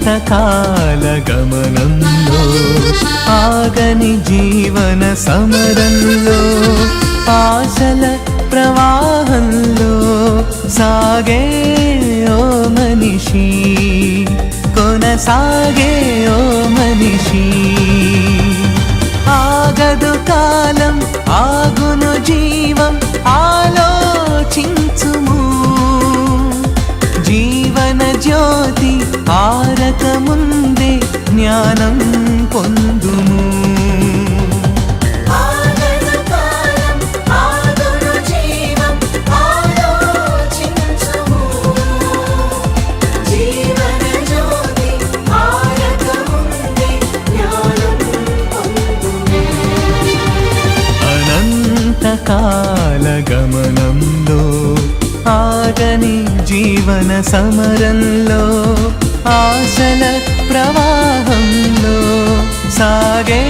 అనంతకాల గమనంలో ఆగని జీవన సమరంలో ఆశల ప్రవాహంలో సాగే ఓ మనిషి, కొనసాగే ఓ మనిషి. ఆగదు కాలం, ఆగును జీవం, ఆలోచించుము. జీవన జ్యోతి ఆరక ముందే జ్ఞానం పొందుము. అనంతకాల గమనంలో ఆగని జీవన సమరంలో ఆశల ప్రవాహంలో సాగే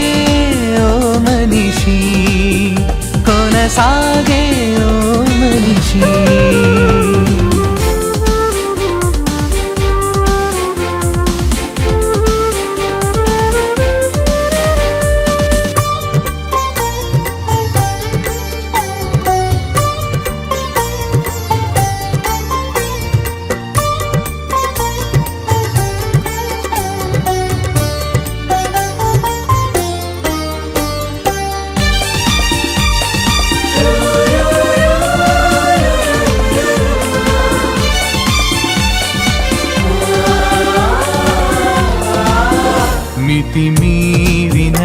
ఓ మనిషి, కొనసాగే ఓ మనిషి. మితిమీరిన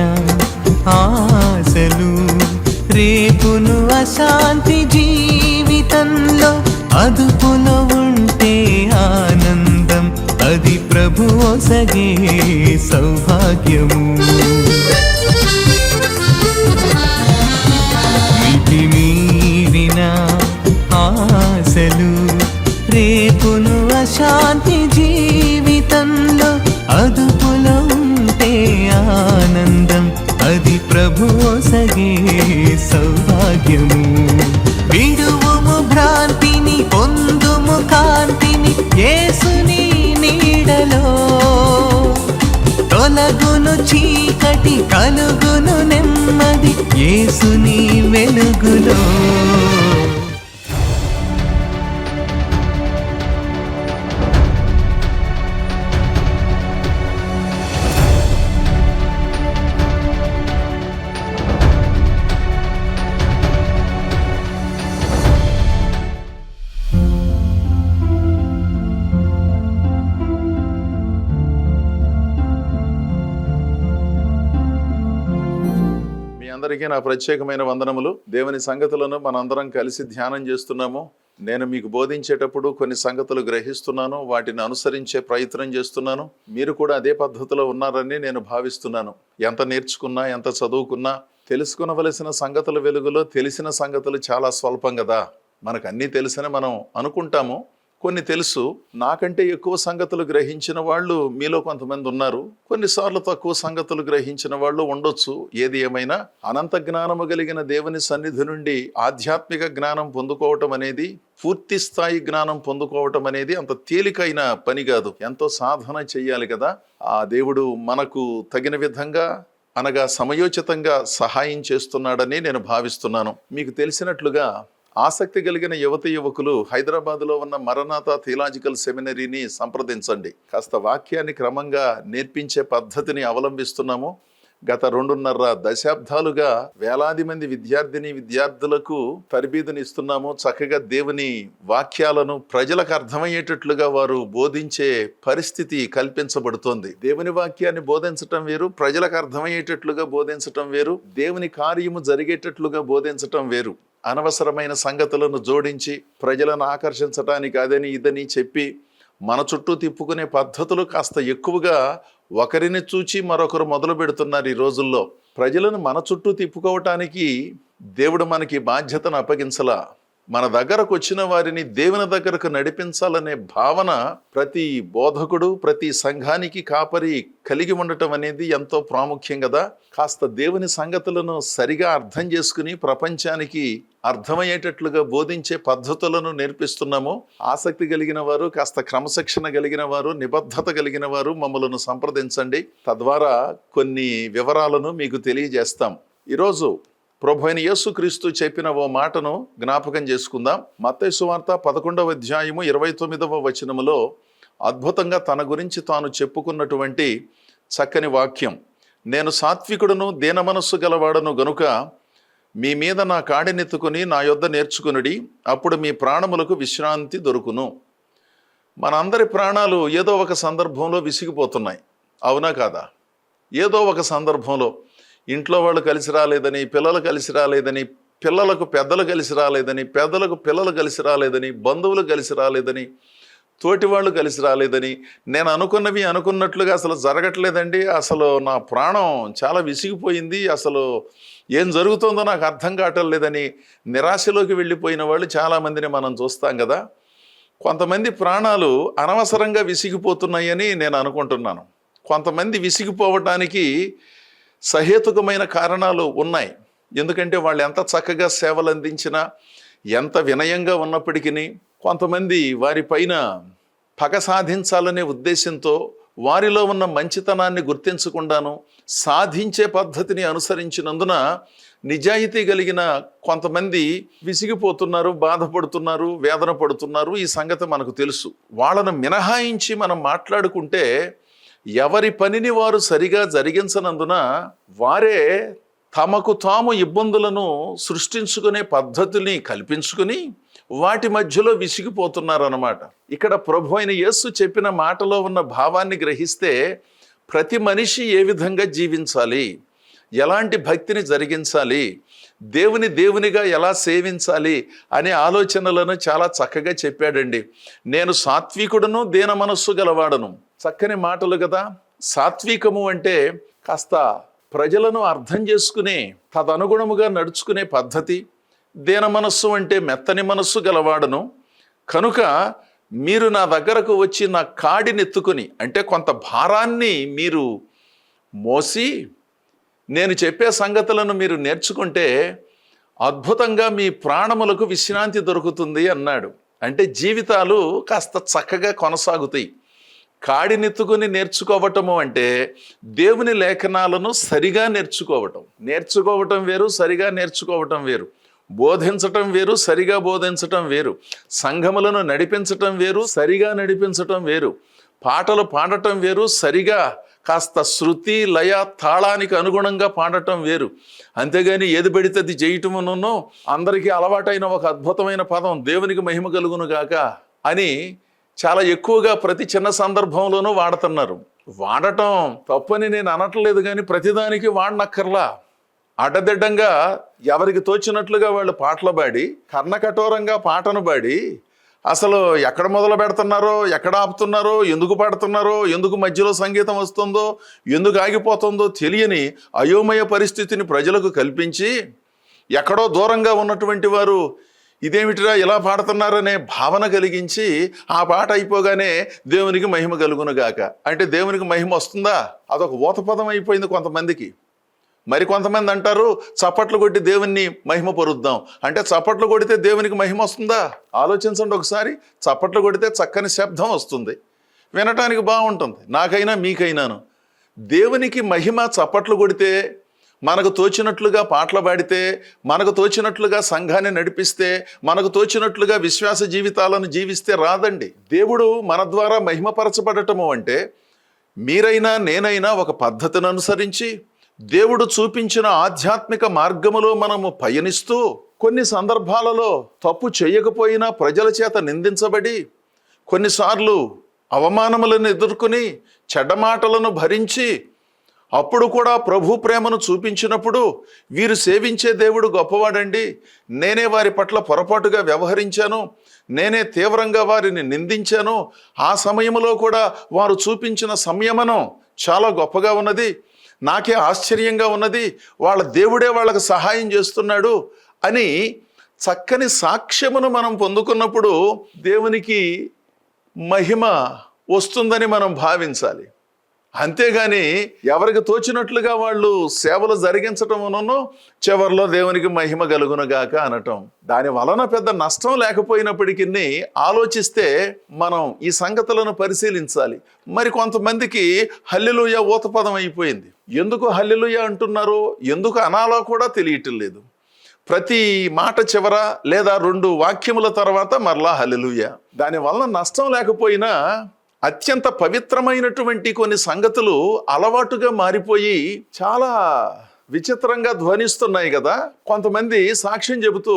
ఆశలు రేపును అశాంతి జీవితంలో అదుపులో ఉంటే ఆనందం, అది ప్రభు ఒసగే సౌభాగ్యము. మితిమీరిన ఆశలు రేపును అశాంతి జీవితంలో అదుపులో ఆనందం, అది ప్రభు ఒసగే సౌభాగ్యము. విడువుము భ్రాంతిని, పొందుము కాంతిని యేసుని నీడలో. తొలగును చీకటి, కలుగును నెమ్మది యేసుని వెలుగులో. అందరికీ నా ప్రత్యేకమైన వందనములు. దేవుని సంగతులను మనందరం కలిసి ధ్యానం చేస్తున్నాము. నేను మీకు బోధించేటప్పుడు కొన్ని సంగతులు గ్రహిస్తున్నాను, వాటిని అనుసరించే ప్రయత్నం చేస్తున్నాను. మీరు కూడా అదే పద్ధతిలో ఉన్నారని నేను భావిస్తున్నాను. ఎంత నేర్చుకున్నా, ఎంత చదువుకున్నా, తెలుసుకునవలసిన సంగతుల వెలుగులో తెలిసిన సంగతులు చాలా స్వల్పం కదా. మనకు అన్నీ తెలుసని మనం అనుకుంటాము. కొన్ని తెలుసు. నాకంటే ఎక్కువ సంగతులు గ్రహించిన వాళ్ళు మీలో కొంతమంది ఉన్నారు. కొన్నిసార్లు తక్కువ సంగతులు గ్రహించిన వాళ్ళు ఉండొచ్చు. ఏది ఏమైనా అనంత జ్ఞానము కలిగిన దేవుని సన్నిధి నుండి ఆధ్యాత్మిక జ్ఞానం పొందుకోవటం అనేది, పూర్తి స్థాయి జ్ఞానం పొందుకోవటం అనేది అంత తేలికైన పని కాదు. ఎంతో సాధన చెయ్యాలి కదా. ఆ దేవుడు మనకు తగిన విధంగా అనగా సమయోచితంగా సహాయం చేస్తున్నాడని నేను భావిస్తున్నాను. మీకు తెలిసినట్లుగా ఆసక్తి కలిగిన యువతి యువకులు హైదరాబాద్లో ఉన్న మరణాత థియలాజికల్ సెమినరీని సంప్రదించండి. కాస్త వాక్యాన్ని క్రమంగా నేర్పించే పద్ధతిని అవలంబిస్తున్నాము. గత 2.5 దశాబ్దాలుగా వేలాది మంది విద్యార్థులకు తరబీదునిస్తున్నాము. చక్కగా దేవుని వాక్యాలను ప్రజలకు అర్థమయ్యేటట్లుగా వారు బోధించే పరిస్థితి కల్పించబడుతోంది. దేవుని వాక్యాన్ని బోధించటం వేరు, ప్రజలకు అర్థమయ్యేటట్లుగా బోధించటం వేరు, దేవుని కార్యము జరిగేటట్లుగా బోధించటం వేరు. అనవసరమైన సంగతులను జోడించి ప్రజలను ఆకర్షించటానికి అదని ఇదని చెప్పి మన చుట్టూ తిప్పుకునే పద్ధతులు కాస్త ఎక్కువగా ఒకరిని చూచి మరొకరు మొదలు పెడుతున్నారు ఈ రోజుల్లో. ప్రజలను మన చుట్టూ తిప్పుకోవటానికి దేవుడు మనకి బాధ్యతను అప్పగించలా. మన దగ్గరకు వచ్చిన వారిని దేవుని దగ్గరకు నడిపించాలనే భావన ప్రతి బోధకుడు, ప్రతి సంఘానికి కాపరి కలిగి ఉండటం అనేది ఎంతో ప్రాముఖ్యం కదా. కాస్త దేవుని సంగతులను సరిగా అర్థం చేసుకుని ప్రపంచానికి అర్థమయ్యేటట్లుగా బోధించే పద్ధతులను నేర్పిస్తున్నాము. ఆసక్తి కలిగిన వారు, కాస్త క్రమశిక్షణ కలిగిన వారు, నిబద్ధత కలిగిన వారు మమ్మలను సంప్రదించండి. తద్వారా కొన్ని వివరాలను మీకు తెలియజేస్తాం. ఈరోజు ప్రభు అయిన యేసుక్రీస్తు చెప్పిన ఓ మాటను జ్ఞాపకం చేసుకుందాం. మత్తయి సువార్త 11వ అధ్యాయము 29వ వచనములో అద్భుతంగా తన గురించి తాను చెప్పుకున్నటువంటి చక్కని వాక్యం. నేను సాత్వికుడును దీన మనస్సు గలవాడను గనుక మీ మీద నా కాడినెత్తుకుని నా యొద్ద నేర్చుకునుడి, అప్పుడు మీ ప్రాణములకు విశ్రాంతి దొరుకును. మనందరి ప్రాణాలు ఏదో ఒక సందర్భంలో విసిగిపోతున్నాయి, అవునా కాదా? ఏదో ఒక సందర్భంలో ఇంట్లో వాళ్ళు కలిసి రాలేదని, పిల్లలు కలిసి రాలేదని, పిల్లలకు పెద్దలు కలిసి రాలేదని, పెద్దలకు పిల్లలు కలిసి రాలేదని, బంధువులు కలిసి రాలేదని, తోటి వాళ్ళు కలిసి రాలేదని, నేను అనుకున్నవి అనుకున్నట్లుగా అసలు జరగట్లేదండి, అసలు నా ప్రాణం చాలా విసిగిపోయింది, అసలు ఏం జరుగుతుందో నాకు అర్థం కావటం లేదని నిరాశలోకి వెళ్ళిపోయిన వాళ్ళు చాలామందిని మనం చూస్తాం కదా. కొంతమంది ప్రాణాలు అనవసరంగా విసిగిపోతున్నాయని నేను అనుకుంటున్నాను. కొంతమంది విసిగిపోవటానికి సహేతుకమైన కారణాలు ఉన్నాయి. ఎందుకంటే వాళ్ళు ఎంత చక్కగా సేవలు అందించినా, ఎంత వినయంగా ఉన్నప్పటికీ కొంతమంది వారిపైన పగ సాధించాలనే ఉద్దేశంతో వారిలో ఉన్న మంచితనాన్ని గుర్తించకుండాను సాధించే పద్ధతిని అనుసరించినందున నిజాయితీ కలిగిన కొంతమంది విసిగిపోతున్నారు, బాధపడుతున్నారు, వేదన పడుతున్నారు. ఈ సంగతి మనకు తెలుసు. వాళ్ళను మినహాయించి మనం మాట్లాడుకుంటే ఎవరి పనిని వారు సరిగా జరిగించనందున వారే తమకు తాము ఇబ్బందులను సృష్టించుకునే పద్ధతిని కల్పించుకుని వాటి మధ్యలో విసిగిపోతున్నారన్నమాట. ఇక్కడ ప్రభు అయిన యేసు చెప్పిన మాటలో ఉన్న భావాన్ని గ్రహిస్తే ప్రతి మనిషి ఏ విధంగా జీవించాలి, ఎలాంటి భక్తిని జరిగించాలి, దేవునిగా ఎలా సేవించాలి అనే ఆలోచనలను చాలా చక్కగా చెప్పాడండి. నేను సాత్వికుడును దీన మనస్సు గలవాడను. చక్కని మాటలు కదా. సాత్వికము అంటే కాస్త ప్రజలను అర్థం చేసుకునే, తదనుగుణముగా నడుచుకునే పద్ధతి. దీన మనస్సు అంటే మెత్తని మనస్సు గలవాడను. కనుక మీరు నా దగ్గరకు వచ్చి నా కాడినెత్తుకుని, అంటే కొంత భారాన్ని మీరు మోసి నేను చెప్పే సంగతులను మీరు నేర్చుకుంటే అద్భుతంగా మీ ప్రాణములకు విశ్రాంతి దొరుకుతుంది అన్నాడు. అంటే జీవితాలు కాస్త చక్కగా కొనసాగుతాయి. కాడినెత్తుకుని నేర్చుకోవటము అంటే దేవుని లేఖనాలను సరిగా నేర్చుకోవటం వేరు, సరిగా నేర్చుకోవటం వేరు. బోధించటం వేరు, సరిగా బోధించటం వేరు. సంఘములను నడిపించటం వేరు, సరిగా నడిపించటం వేరు. పాటలు పాడటం వేరు, సరిగా కాస్త శృతి లయ తాళానికి అనుగుణంగా పాడటం వేరు. అంతేగాని ఏది పెడితే అది చేయటమును అందరికీ అలవాటైన ఒక అద్భుతమైన పదం దేవునికి మహిమ కలుగును గాక అని చాలా ఎక్కువగా ప్రతి చిన్న సందర్భంలోనూ వాడుతున్నారు. వాడటం తప్పని నేను అనట్లేదు, కానీ ప్రతిదానికి వాడనక్కర్లా. అడ్డదిడ్డంగా ఎవరికి తోచినట్లుగా వాళ్ళు పాటలు పాడి, కర్ణకఠోరంగా పాటను పాడి అసలు ఎక్కడ మొదలు పెడుతున్నారో, ఎక్కడ ఆపుతున్నారో, ఎందుకు పాడుతున్నారో, ఎందుకు మధ్యలో సంగీతం వస్తుందో, ఎందుకు ఆగిపోతుందో తెలియని అయోమయ పరిస్థితిని ప్రజలకు కల్పించి ఎక్కడో దూరంగా ఉన్నటువంటి వారు ఇదేమిటిరా ఇలా పాడుతున్నారనే భావన కలిగించి ఆ పాట అయిపోగానే దేవునికి మహిమ కలుగునుగాక అంటే దేవునికి మహిమ వస్తుందా? అదొక ఊతపదం అయిపోయింది కొంతమందికి. మరి కొంతమంది అంటారు చప్పట్లు కొట్టి దేవుణ్ణి మహిమ పరుద్దాం అంటే చప్పట్లు కొడితే దేవునికి మహిమ వస్తుందా? ఆలోచించండి ఒకసారి. చప్పట్లు కొడితే చక్కని శబ్దం వస్తుంది, వినటానికి బాగుంటుంది, నాకైనా మీకైనాను. దేవునికి మహిమ చప్పట్లు కొడితే, మనకు తోచినట్లుగా పాటలు పాడితే, మనకు తోచినట్లుగా సంఘాన్ని నడిపిస్తే, మనకు తోచినట్లుగా విశ్వాస జీవితాలను జీవిస్తే రాదండి. దేవుడు మన ద్వారా మహిమపరచబడటము అంటే మీరైనా నేనైనా ఒక పద్ధతిని అనుసరించి దేవుడు చూపించిన ఆధ్యాత్మిక మార్గములో మనము పయనిస్తూ కొన్ని సందర్భాలలో తప్పు చేయకపోయినా ప్రజల చేత నిందించబడి, కొన్నిసార్లు అవమానములను ఎదుర్కొని చెడ్డ మాటలను భరించి అప్పుడు కూడా ప్రభు ప్రేమను చూపించినప్పుడు వీరు సేవించే దేవుడు గొప్పవాడండి, నేనే వారి పట్ల పొరపాటుగా వ్యవహరించాను, నేనే తీవ్రంగా వారిని నిందించాను, ఆ సమయంలో కూడా వారు చూపించిన సంయమనం చాలా గొప్పగా ఉన్నది, నాకే ఆశ్చర్యంగా ఉన్నది, వాళ్ళ దేవుడే వాళ్ళకు సహాయం చేస్తున్నాడు అని చక్కని సాక్ష్యమును మనం పొందుకున్నప్పుడు దేవునికి మహిమ వస్తుందని మనం భావించాలి. అంతేగాని ఎవరికి తోచినట్లుగా వాళ్ళు సేవలు జరిగించటమునో చివరిలో దేవునికి మహిమ కలుగునుగాక అనటం, దాని వలన పెద్ద నష్టం లేకపోయినప్పటికీ ఆలోచిస్తే మనం ఈ సంగతులను పరిశీలించాలి. మరి కొంతమందికి హల్లెలూయా ఊతపదం అయిపోయింది. ఎందుకు హల్లెలూయా అంటున్నారో, ఎందుకు అనాలో కూడా తెలియటం లేదు. ప్రతి మాట చివర లేదా 2 వాక్యముల తర్వాత మరలా హల్లెలూయా. దాని వలన నష్టం లేకపోయినా అత్యంత పవిత్రమైనటువంటి కొన్ని సంగతులు అలవాటుగా మారిపోయి చాలా విచిత్రంగా ధ్వనిస్తున్నాయి కదా. కొంతమంది సాక్ష్యం చెబుతూ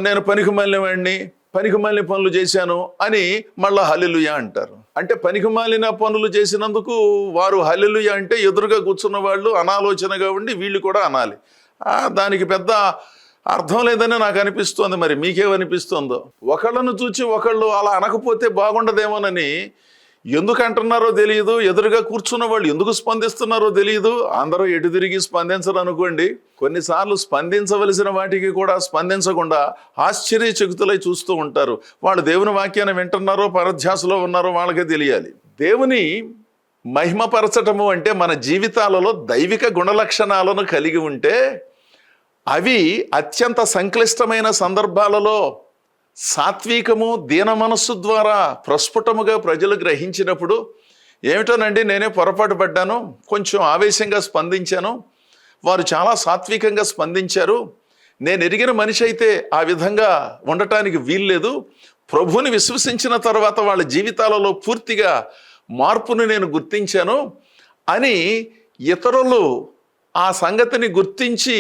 నేను పనికిమాలిన పనులు చేశాను అని మళ్ళా హల్లెలూయా అంటారు. అంటే పనికిమాలిన పనులు చేసినందుకు వారు హల్లెలూయా అంటే ఎదురుగా కూర్చున్న వాళ్ళు అనాలోచనగా ఉండి వీళ్ళు కూడా అనాలి. దానికి పెద్ద అర్థం లేదని నాకు అనిపిస్తోంది. మరి మీకేమనిపిస్తుందో? ఒకళ్ళను చూచి ఒకళ్ళు అలా అనకపోతే బాగుండదేమోనని ఎందుకు అంటున్నారో తెలియదు, ఎదురుగా కూర్చున్న వాళ్ళు ఎందుకు స్పందిస్తున్నారో తెలియదు. అందరూ ఎటు తిరిగి స్పందించరు అనుకోండి. కొన్నిసార్లు స్పందించవలసిన వాటికి కూడా స్పందించకుండా ఆశ్చర్యచకితులై చూస్తూ ఉంటారు. వాళ్ళు దేవుని వాక్యాన్ని వింటున్నారో పరధ్యాసలో ఉన్నారో వాళ్ళకే తెలియాలి. దేవుని మహిమపరచటము అంటే మన జీవితాలలో దైవిక గుణలక్షణాలను కలిగి ఉంటే అవి అత్యంత సంక్లిష్టమైన సందర్భాలలో సాత్వికము దీన మనస్సు ద్వారా ప్రస్ఫుటముగా ప్రజలు గ్రహించినప్పుడు, ఏమిటోనండి నేనే పొరపాటు పడ్డాను, కొంచెం ఆవేశంగా స్పందించాను, వారు చాలా సాత్వికంగా స్పందించారు, నేను ఎరిగిన మనిషి అయితే ఆ విధంగా ఉండటానికి వీల్లేదు, ప్రభువుని విశ్వసించిన తర్వాత వాళ్ళ జీవితాలలో పూర్తిగా మార్పును నేను గుర్తించాను అని ఇతరులు ఆ సంగతిని గుర్తించి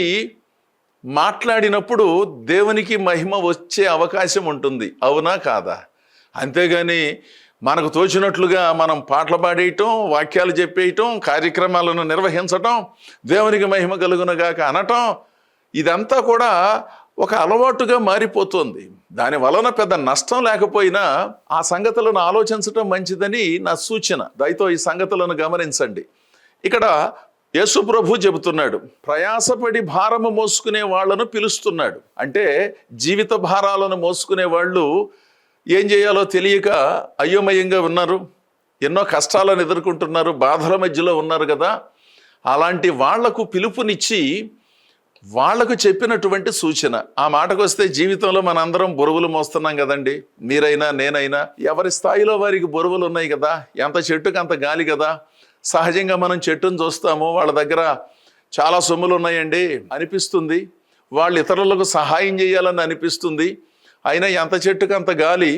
మాట్లాడినప్పుడు దేవునికి మహిమ వచ్చే అవకాశం ఉంటుంది. అవునా కాదా? అంతేగాని మనకు తోచినట్లుగా మనం పాటలు పాడేయటం, వాక్యాలు చెప్పేయటం, కార్యక్రమాలను నిర్వహించటం, దేవునికి మహిమ కలుగునగాక అనటం, ఇదంతా కూడా ఒక అలవాటుగా మారిపోతుంది. దాని వలన పెద్ద నష్టం లేకపోయినా ఆ సంగతులను ఆలోచించటం మంచిదని నా సూచన. దయతో ఈ సంగతులను గమనించండి. ఇక్కడ యేసు ప్రభు చెబుతున్నాడు, ప్రయాసపడి భారము మోసుకునే వాళ్ళను పిలుస్తున్నాడు. అంటే జీవిత భారాలను మోసుకునే వాళ్ళు ఏం చేయాలో తెలియక అయోమయంగా ఉన్నారు, ఎన్నో కష్టాలను ఎదుర్కొంటున్నారు, బాధల మధ్యలో ఉన్నారు కదా. అలాంటి వాళ్లకు పిలుపునిచ్చి వాళ్లకు చెప్పినటువంటి సూచన. ఆ మాటకు వస్తే జీవితంలో మనందరం బరువులు మోస్తున్నాం కదండి. మీరైనా నేనైనా ఎవరి స్థాయిలో వారికి బరువులు ఉన్నాయి కదా. ఎంత చెట్టుకు అంత గాలి కదా. సహజంగా మనం చెట్టును చూస్తాము, వాళ్ళ దగ్గర చాలా సొమ్ములు ఉన్నాయండి అనిపిస్తుంది, వాళ్ళు ఇతరులకు సహాయం చేయాలని అనిపిస్తుంది. అయినా ఎంత చెట్టుకు అంత గాలి.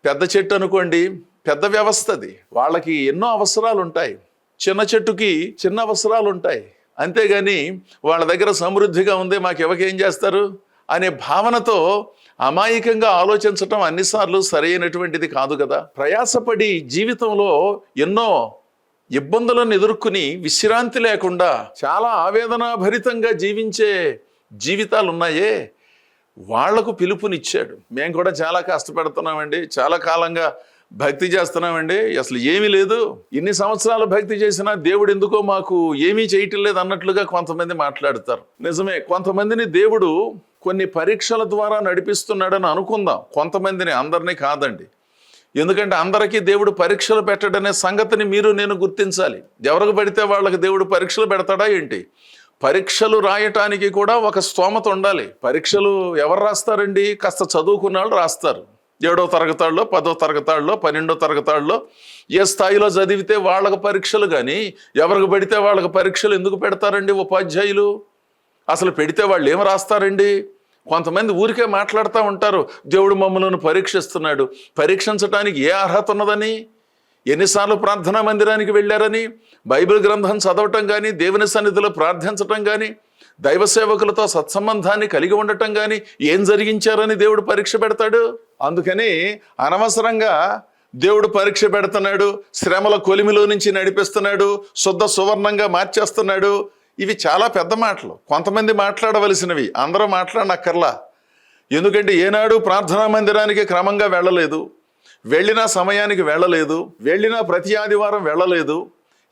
పెద్ద చెట్టు అనుకోండి, పెద్ద వ్యవస్థది, వాళ్ళకి ఎన్నో అవసరాలు ఉంటాయి. చిన్న చెట్టుకి చిన్న అవసరాలు ఉంటాయి. అంతేగాని వాళ్ళ దగ్గర సమృద్ధిగా ఉంది, మాకు ఎవకేం చేస్తారు అనే భావనతో అమాయకంగా ఆలోచించటం అన్నిసార్లు సరైనటువంటిది కాదు కదా. ప్రయాసపడి జీవితంలో ఎన్నో ఇబ్బందులను ఎదుర్కొని విశ్రాంతి లేకుండా చాలా ఆవేదనాభరితంగా జీవించే జీవితాలు ఉన్నాయే, వాళ్లకు పిలుపునిచ్చాడు. మేము కూడా చాలా కష్టపడుతున్నామండి, చాలా కాలంగా భక్తి చేస్తున్నామండి, అసలు ఏమీ లేదు, ఇన్ని సంవత్సరాలు భక్తి చేసినా దేవుడు ఎందుకో మాకు ఏమీ చేయటం లేదు అన్నట్లుగా కొంతమంది మాట్లాడతారు. నిజమే, కొంతమందిని దేవుడు కొన్ని పరీక్షల ద్వారా నడిపిస్తున్నాడని అనుకుందాం. కొంతమందిని, అందరినీ కాదండి. ఎందుకంటే అందరికీ దేవుడు పరీక్షలు పెట్టడనే సంగతిని మీరు నేను గుర్తించాలి. ఎవరికి పడితే వాళ్ళకి దేవుడు పరీక్షలు పెడతాడా ఏంటి? పరీక్షలు రాయటానికి కూడా ఒక స్తోమత ఉండాలి. పరీక్షలు ఎవరు రాస్తారండి? కాస్త చదువుకున్న వాళ్ళు రాస్తారు. 7వ తరగతాల్లో, 10వ తరగతాల్లో, 12వ తరగతాల్లో ఏ స్థాయిలో చదివితే వాళ్ళకు పరీక్షలు. కానీ ఎవరికి పడితే వాళ్ళకి పరీక్షలు ఎందుకు పెడతారండి ఉపాధ్యాయులు? అసలు పెడితే వాళ్ళు ఏం రాస్తారండి? కొంతమంది ఊరికే మాట్లాడుతూ ఉంటారు, దేవుడు మమ్మల్ని పరీక్షిస్తున్నాడు. పరీక్షించడానికి ఏ అర్హత ఉన్నదని? ఎన్నిసార్లు ప్రార్థనా మందిరానికి వెళ్ళారని? బైబిల్ గ్రంథం చదవటం కానీ, దేవుని సన్నిధిలో ప్రార్థించటం కానీ, దైవ సేవకులతో సత్సంబంధాన్ని కలిగి ఉండటం కానీ ఏం జరిగించారని దేవుడు పరీక్ష పెడతాడు? అందుకని అనవసరంగా దేవుడు పరీక్ష పెడుతున్నాడు, శ్రమల కొలిమిలో నుంచి నడిపిస్తున్నాడు, శుద్ధ సువర్ణంగా మార్చేస్తున్నాడు. ఇవి చాలా పెద్ద మాటలు, కొంతమంది మాట్లాడవలసినవి, అందరూ మాట్లాడనక్కర్లా. ఎందుకంటే ఏనాడు ప్రార్థనా మందిరానికి క్రమంగా వెళ్ళలేదు, వెళ్ళినా సమయానికి వెళ్ళలేదు, వెళ్ళినా ప్రతి ఆదివారం వెళ్ళలేదు,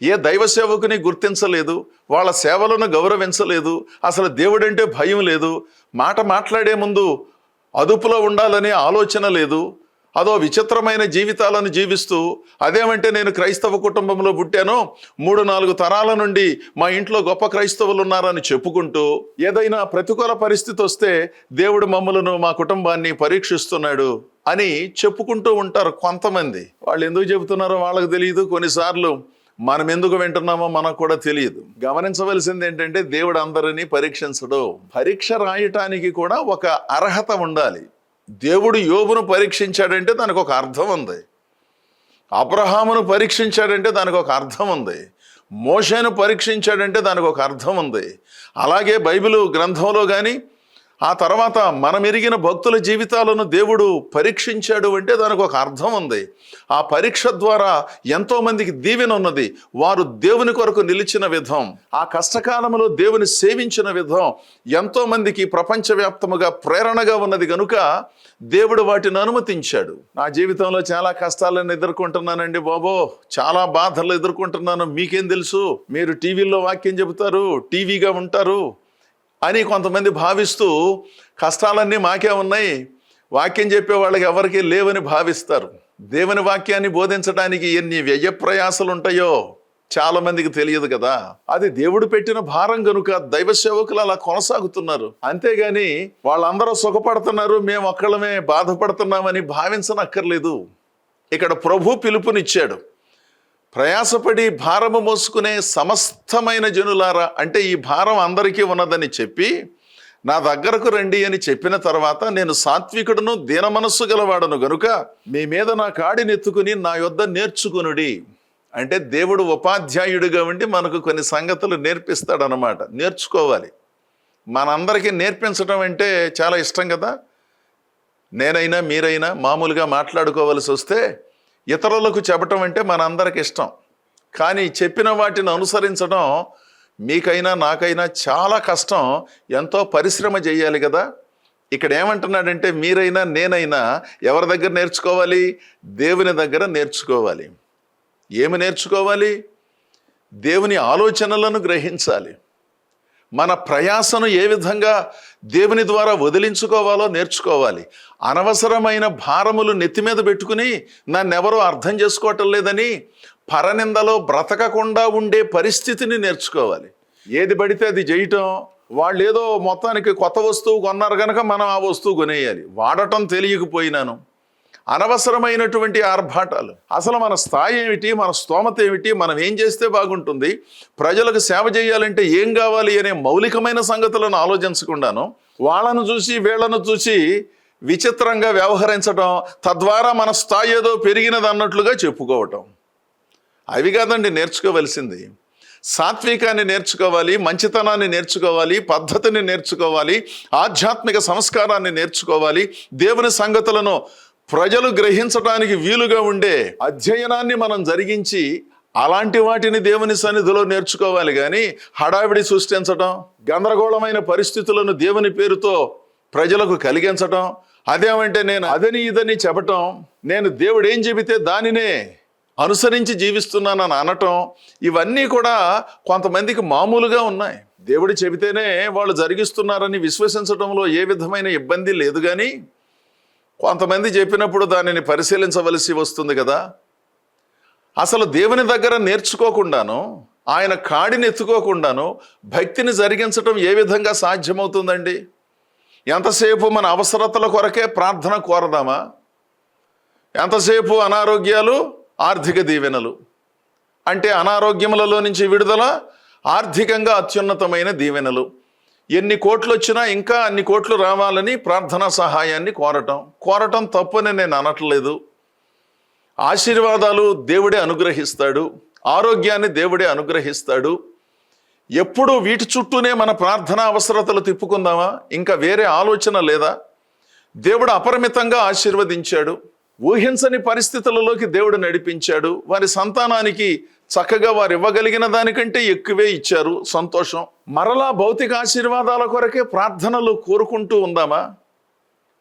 ఏ దైవ సేవకుని గుర్తించలేదు, వాళ్ళ సేవలను గౌరవించలేదు, అసలు దేవుడంటే భయం లేదు, మాట మాట్లాడే ముందు అదుపులో ఉండాలనే ఆలోచన లేదు. అదో విచిత్రమైన జీవితాలను జీవిస్తూ, అదేమంటే నేను క్రైస్తవ కుటుంబంలో పుట్టాను, 3-4 తరాల నుండి మా ఇంట్లో గొప్ప క్రైస్తవులు ఉన్నారని చెప్పుకుంటూ, ఏదైనా ప్రతికూల పరిస్థితి వస్తే దేవుడు మమ్మలను, మా కుటుంబాన్ని పరీక్షిస్తున్నాడు అని చెప్పుకుంటూ ఉంటారు కొంతమంది. వాళ్ళు ఎందుకు చెబుతున్నారో వాళ్ళకి తెలియదు. కొన్నిసార్లు మనం ఎందుకు వింటున్నామో మనకు కూడా తెలియదు. గమనించవలసింది ఏంటంటే, దేవుడు అందరినీ పరీక్షించడు. పరీక్ష రాయటానికి కూడా ఒక అర్హత ఉండాలి. దేవుడు యోబును పరీక్షించాడంటే దానికి ఒక అర్థం ఉంది. అబ్రహామును పరీక్షించాడంటే దానికి ఒక అర్థం ఉంది. మోషేను పరీక్షించాడంటే దానికి ఒక అర్థం ఉంది. అలాగే బైబిలు గ్రంథంలో కానీ ఆ తర్వాత మనం ఎరిగిన భక్తుల జీవితాలను దేవుడు పరీక్షించాడు అంటే దానికి ఒక అర్థం ఉంది. ఆ పరీక్ష ద్వారా ఎంతో మందికి దీవెన ఉన్నది. వారు దేవుని కొరకు నిలిచిన విధం, ఆ కష్టకాలంలో దేవుని సేవించిన విధం ఎంతో మందికి ప్రపంచవ్యాప్తముగా ప్రేరణగా ఉన్నది కనుక దేవుడు వాటిని అనుమతించాడు. నా జీవితంలో చాలా కష్టాలను ఎదుర్కొంటున్నానండి బాబో, చాలా బాధలు ఎదుర్కొంటున్నాను, మీకేం తెలుసు, మీరు టీవీల్లో వాక్యం చెబుతారు, టీవీగా ఉంటారు అని కొంతమంది భావిస్తూ కష్టాలన్నీ మాకే ఉన్నాయి, వాక్యం చెప్పే వాళ్ళకి ఎవరికీ లేవని భావిస్తారు. దేవుని వాక్యాన్ని బోధించడానికి ఎన్ని వ్యయ ప్రయాసలు ఉంటాయో చాలా మందికి తెలియదు కదా. అది దేవుడు పెట్టిన భారం కనుక దైవ సేవకులు అలా కొనసాగుతున్నారు. అంతేగాని వాళ్ళందరూ సుఖపడుతున్నారు, మేము ఒక్కళ్ళమే బాధపడుతున్నామని భావించనక్కర్లేదు. ఇక్కడ ప్రభు పిలుపునిచ్చాడు, ప్రయాసపడి భారము మోసుకునే సమస్తమైన జనులారా, అంటే ఈ భారం అందరికీ ఉన్నదని చెప్పి నా దగ్గరకు రండి అని చెప్పిన తర్వాత, నేను సాత్వికుడును దీన మనస్సు గలవాడను గనుక మీ మీద నా కాడినెత్తుకుని నా యొద్ద నేర్చుకునుడి. అంటే దేవుడు ఉపాధ్యాయుడిగా ఉండి మనకు కొన్ని సంగతులు నేర్పిస్తాడనమాట. నేర్చుకోవాలి. మనందరికీ నేర్పించడం అంటే చాలా ఇష్టం కదా. నేనైనా మీరైనా మామూలుగా మాట్లాడుకోవలసి వస్తే ఇతరులకు చెప్పటం అంటే మనందరికి ఇష్టం. కానీ చెప్పిన వాటిని అనుసరించడం మీకైనా నాకైనా చాలా కష్టం. ఎంతో పరిశ్రమ చేయాలి కదా. ఇక్కడ ఏమంటున్నాడంటే, మీరైనా నేనైనా ఎవరి దగ్గర నేర్చుకోవాలి? దేవుని దగ్గర నేర్చుకోవాలి. ఏమి నేర్చుకోవాలి? దేవుని ఆలోచనలను గ్రహించాలి. మన ప్రయాసను ఏ విధంగా దేవుని ద్వారా వదిలించుకోవాలో నేర్చుకోవాలి. అనవసరమైన భారములు నెత్తి మీద పెట్టుకుని నన్నెవరో అర్థం చేసుకోవటం లేదని పరనిందలో బ్రతకకుండా ఉండే పరిస్థితిని నేర్చుకోవాలి. ఏది పడితే అది చేయటం, వాళ్ళు ఏదో మొత్తానికి కొత్త వస్తువు కొన్నారు కనుక మనం ఆ వస్తువు కొనేయాలి. వాడటం తెలియకపోయినాను అనవసరమైనటువంటి ఆర్భాటాలు. అసలు మన స్థాయి ఏమిటి, మన స్తోమత ఏమిటి, మనం ఏం చేస్తే బాగుంటుంది, ప్రజలకు సేవ చేయాలంటే ఏం కావాలి అనే మౌలికమైన సంగతులను ఆలోచించకుండాను వాళ్ళను చూసి వీళ్ళను చూసి విచిత్రంగా వ్యవహరించడం, తద్వారా మన స్థాయి ఏదో పెరిగినది అన్నట్లుగా చెప్పుకోవటం, అవి కాదండి నేర్చుకోవలసింది. సాత్వికాన్ని నేర్చుకోవాలి, మంచితనాన్ని నేర్చుకోవాలి, పద్ధతిని నేర్చుకోవాలి, ఆధ్యాత్మిక సంస్కారాన్ని నేర్చుకోవాలి, దేవుని సంగతులను ప్రజలు గ్రహించడానికి వీలుగా ఉండే అధ్యయనాన్ని మనం జరిగించి అలాంటి వాటిని దేవుని సన్నిధిలో నేర్చుకోవాలి. కానీ హడావిడి సృష్టించటం, గందరగోళమైన పరిస్థితులను దేవుని పేరుతో ప్రజలకు కలిగించటం, అదేమంటే నేను అదని ఇదని చెప్పటం, నేను దేవుడు ఏం చెబితే దానినే అనుసరించి జీవిస్తున్నానని అనటం, ఇవన్నీ కూడా కొంతమందికి మామూలుగా ఉన్నాయి. దేవుడు చెబితేనే వాళ్ళు జరిగిస్తున్నారని విశ్వసించడంలో ఏ విధమైన ఇబ్బంది లేదు. కానీ కొంతమంది చెప్పినప్పుడు దానిని పరిశీలించవలసి వస్తుంది కదా. అసలు దేవుని దగ్గర నేర్చుకోకుండాను, ఆయన కాడిని ఎత్తుకోకుండాను భక్తిని జరిగించటం ఏ విధంగా సాధ్యమవుతుందండి? ఎంతసేపు మన అవసరతల కొరకే ప్రార్థన కోరదామా? ఎంతసేపు అనారోగ్యాలు, ఆర్థిక దీవెనలు, అంటే అనారోగ్యములలో నుంచి విడుదల, ఆర్థికంగా అత్యున్నతమైన దీవెనలు. ఎన్ని కోట్లు వచ్చినా ఇంకా అన్ని కోట్లు రావాలని ప్రార్థనా సహాయాన్ని కోరటం తప్పని నేను అనట్లేదు. ఆశీర్వాదాలు దేవుడే అనుగ్రహిస్తాడు, ఆరోగ్యాన్ని దేవుడే అనుగ్రహిస్తాడు. ఎప్పుడు వీటి చుట్టూనే మన ప్రార్థనా అవసరతలు తిప్పుకుందామా? ఇంకా వేరే ఆలోచన లేదా? దేవుడు అపరిమితంగా ఆశీర్వదించాడు, ఊహించని పరిస్థితులలోకి దేవుడు నడిపించాడు. వారి సంతానానికి చక్కగా వారు ఇవ్వగలిగిన దానికంటే ఎక్కువే ఇచ్చారు, సంతోషం. మరలా భౌతిక ఆశీర్వాదాల కొరకే ప్రార్థనలు కోరుకుంటూ ఉందామా?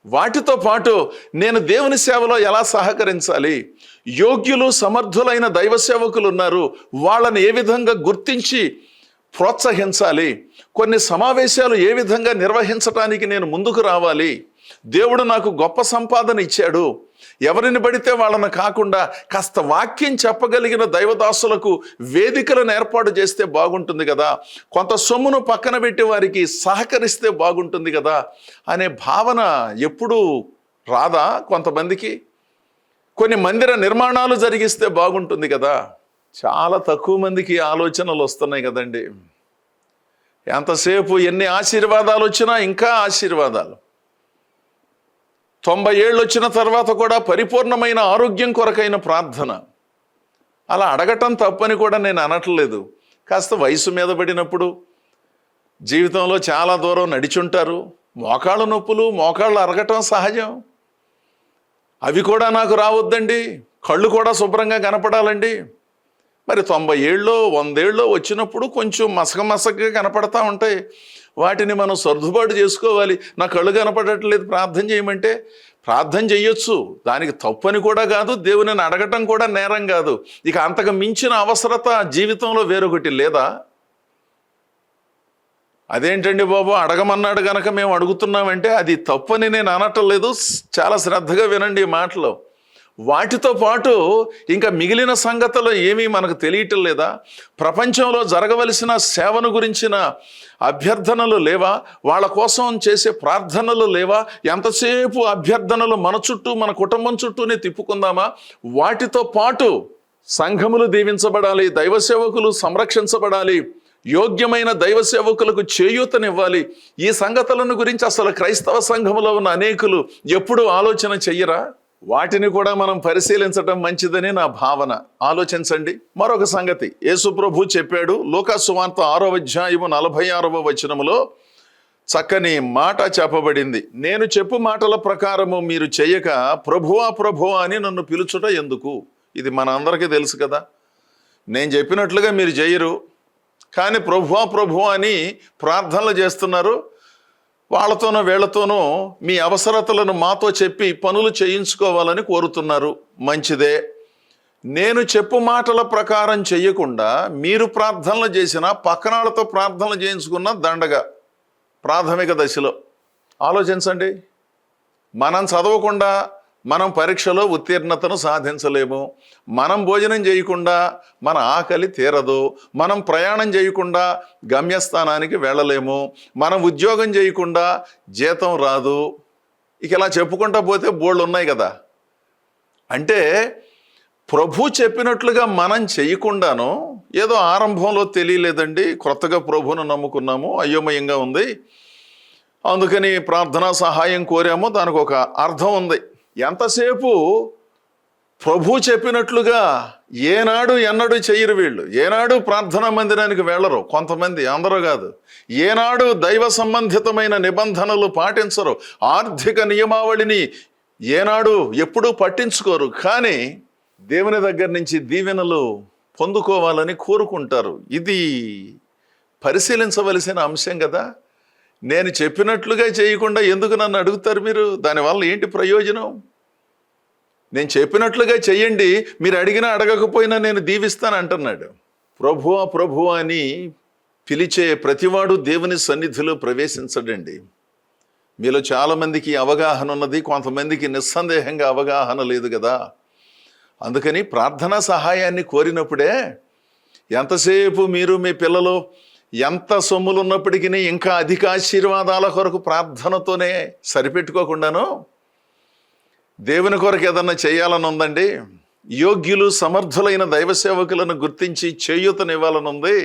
వాటితో పాటు నేను దేవుని సేవలో ఎలా సహకరించాలి, యోగ్యులు సమర్థులైన దైవ సేవకులు ఉన్నారు, వాళ్ళని ఏ విధంగా గుర్తించి ప్రోత్సహించాలి, కొన్ని సమావేశాలు ఏ విధంగా నిర్వహించడానికి నేను ముందుకు రావాలి, దేవుడు నాకు గొప్ప సంపాదన ఇచ్చాడు. ఎవరిని పడితే వాళ్ళని కాకుండా కాస్త వాక్యం చెప్పగలిగిన దైవదాసులకు వేదికలను ఏర్పాటు చేస్తే బాగుంటుంది కదా, కొంత సొమ్మును పక్కన పెట్టి వారికి సహకరిస్తే బాగుంటుంది కదా అనే భావన ఎప్పుడూ రాదా కొంతమందికి? కొన్ని మందిర నిర్మాణాలు జరిగిస్తే బాగుంటుంది కదా. చాలా తక్కువ మందికి ఆలోచనలు వస్తున్నాయి కదండి. ఎంతసేపు ఎన్ని ఆశీర్వాదాలు వచ్చినా ఇంకా ఆశీర్వాదాలు. 90 ఏళ్ళు వచ్చిన తర్వాత కూడా పరిపూర్ణమైన ఆరోగ్యం కొరకైన ప్రార్థన. అలా అడగటం తప్పని కూడా నేను అనట్లేదు. కాస్త వయసు మీద పడినప్పుడు జీవితంలో చాలా దూరం నడిచుంటారు, మోకాళ్ళ నొప్పులు, మోకాళ్ళు అరగటం సహజం. అవి కూడా నాకు రావద్దండి. కళ్ళు కూడా శుభ్రంగా కనపడాలండి. మరి 90 ఏళ్ళో 100 ఏళ్ళో వచ్చినప్పుడు కొంచెం మసకగా కనపడతా ఉంటాయి. వాటిని మనం సర్దుబాటు చేసుకోవాలి. నా కళ్ళు కనపడట్లేదు ప్రార్థన చేయమంటే ప్రార్థన చేయొచ్చు, దానికి తప్పని కూడా కాదు. దేవుని అడగటం కూడా నేరం కాదు. ఇక అంతకు మించిన అవసరత జీవితంలో వేరొకటి లేదా? అదేంటండి బాబు అడగమన్నాడు గనక మేము అడుగుతున్నామంటే అది తప్పని నేను అనటం లేదు. చాలా శ్రద్ధగా వినండి ఈ మాటలు. వాటితో పాటు ఇంకా మిగిలిన సంగతులు ఏమీ మనకు తెలియటం లేదా? ప్రపంచంలో జరగవలసిన సేవను గురించిన అభ్యర్థనలు లేవా? వాళ్ళ కోసం చేసే ప్రార్థనలు లేవా? ఎంతసేపు అభ్యర్థనలు మన చుట్టూ, మన కుటుంబం చుట్టూనే తిప్పుకుందామా? వాటితో పాటు సంఘములు దీవించబడాలి, దైవ సేవకులు సంరక్షించబడాలి, యోగ్యమైన దైవ సేవకులకు చేయూతనివ్వాలి. ఈ సంగతులను గురించి అసలు క్రైస్తవ సంఘములో ఉన్న అనేకులు ఎప్పుడూ ఆలోచన చెయ్యరా? వాటిని కూడా మనం పరిశీలించడం మంచిదని నా భావన. ఆలోచించండి. మరొక సంగతి యేసు ప్రభు చెప్పాడు. లూకా సువార్త 6వ అధ్యాయము 46వ వచనములో చక్కని మాట చెప్పబడింది. నేను చెప్పు మాటల ప్రకారము మీరు చేయక ప్రభువా ప్రభువా అని నన్ను పిలుచుట ఎందుకు? ఇది మన అందరికీ తెలుసు కదా. నేను చెప్పినట్లుగా మీరు చేయరు, కానీ ప్రభువా ప్రభువా అని ప్రార్థనలు చేస్తున్నారు. వాళ్ళతోనో వీళ్లతోనో మీ అవసరతలను మాతో చెప్పి పనులు చేయించుకోవాలని కోరుతున్నారు. మంచిదే. నేను చెప్పు మాటల ప్రకారం చెయ్యకుండా మీరు ప్రార్థనలు చేసినా పక్కనాళ్ళతో ప్రార్థనలు చేయించుకున్న దండగా ప్రాథమిక దశలో. ఆలోచించండి. మనం చదవకుండా మనం పరీక్షలో ఉత్తీర్ణతను సాధించలేము. మనం భోజనం చేయకుండా మన ఆకలి తీరదు. మనం ప్రయాణం చేయకుండా గమ్యస్థానానికి వెళ్ళలేము. మనం ఉద్యోగం చేయకుండా జీతం రాదు. ఇక ఇలా చెప్పుకుంటా పోతే బోళ్ళు ఉన్నాయి కదా. అంటే ప్రభు చెప్పినట్లుగా మనం చేయకుండాను ఏదో ఆరంభంలో తెలియలేదండి, కొత్తగా ప్రభువును నమ్ముకున్నాము, అయోమయంగా ఉంది, అందుకని ప్రార్థనా సహాయం కోరాము, దానికి ఒక అర్థం ఉంది. ఎంతసేపు ప్రభు చెప్పినట్లుగా ఏనాడు ఎన్నడూ చెయ్యరు వీళ్ళు. ఏనాడు ప్రార్థనా మందిరానికి వెళ్ళరు కొంతమంది, అందరూ కాదు. ఏనాడు దైవ సంబంధితమైన నిబంధనలు పాటించరు. ఆర్థిక నియమావళిని ఏనాడు ఎప్పుడూ పట్టించుకోరు. కానీ దేవుని దగ్గర నుంచి దీవెనలు పొందుకోవాలని కోరుకుంటారు. ఇది పరిశీలించవలసిన అంశం కదా. నేను చెప్పినట్లుగా చేయకుండా ఎందుకు నన్ను అడుగుతారు మీరు? దానివల్ల ఏంటి ప్రయోజనం? నేను చెప్పినట్లుగా చెయ్యండి, మీరు అడిగినా అడగకపోయినా నేను దీవిస్తాను అంటున్నాడు. ప్రభువా ప్రభువా అని పిలిచే ప్రతివాడు దేవుని సన్నిధిలో ప్రవేశించడండి. మీలో చాలామందికి అవగాహన ఉన్నది, కొంతమందికి నిస్సందేహంగా అవగాహన లేదు కదా. అందుకని ప్రార్థనా సహాయాన్ని కోరినప్పుడే ఎంతసేపు మీరు మీ పిల్లలు ఎంత సొమ్ములు ఉన్నప్పటికీ ఇంకా అధిక ఆశీర్వాదాల కొరకు ప్రార్థనతోనే సరిపెట్టుకోకుండాను దేవుని కొరకు ఏదన్నా చేయాలని ఉందండి, యోగ్యులు సమర్థులైన దైవ సేవకులను గుర్తించి చేయూతనివ్వాలని ఉంది,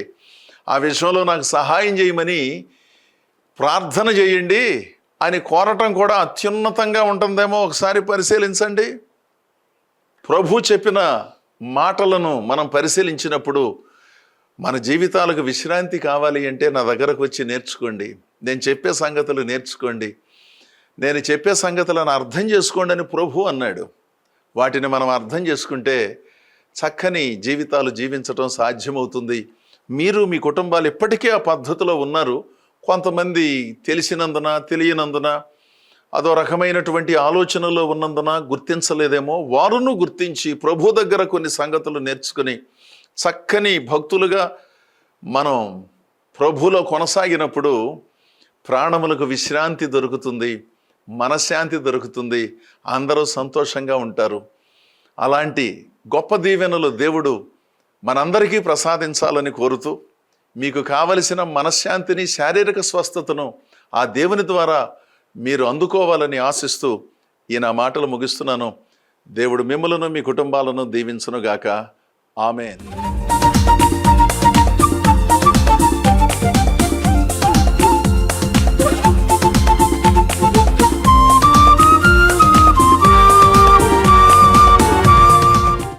ఆ విషయంలో నాకు సహాయం చేయమని ప్రార్థన చేయండి అని కోరటం కూడా అత్యున్నతంగా ఉంటుందేమో ఒకసారి పరిశీలించండి. ప్రభు చెప్పిన మాటలను మనం పరిశీలించినప్పుడు మన జీవితాలకు విశ్రాంతి కావాలి అంటే నా దగ్గరకు వచ్చి నేర్చుకోండి. నేను చెప్పే సంగతులు నేర్చుకోండి. నేను చెప్పే సంగతులను అర్థం చేసుకోండి అని ప్రభు అన్నాడు. వాటిని మనం అర్థం చేసుకుంటే చక్కని జీవితాలు జీవించటం సాధ్యమవుతుంది. మీరు మీ కుటుంబాలు ఇప్పటికే ఆ పద్ధతిలో ఉన్నారు. కొంతమంది తెలిసినందున తెలియనందున అదో రకమైనటువంటి ఆలోచనలో ఉన్నందున గుర్తించలేదేమో. వారును గుర్తించి ప్రభు దగ్గర కొన్ని సంగతులు నేర్చుకుని చక్కని భక్తులుగా మనం ప్రభులో కొనసాగినప్పుడు ప్రాణములకు విశ్రాంతి దొరుకుతుంది. మనశ్శాంతి దొరుకుతుంది, అందరూ సంతోషంగా ఉంటారు. అలాంటి గొప్ప దీవెనలు దేవుడు మనందరికీ ప్రసాదించాలని కోరుతూ, మీకు కావలసిన మనశ్శాంతిని, శారీరక స్వస్థతను ఆ దేవుని ద్వారా మీరు అందుకోవాలని ఆశిస్తూ ఈ నా మాటలు ముగిస్తున్నాను. దేవుడు మిమ్మలను మీ కుటుంబాలను దీవించునుగాక. ఆమేన్.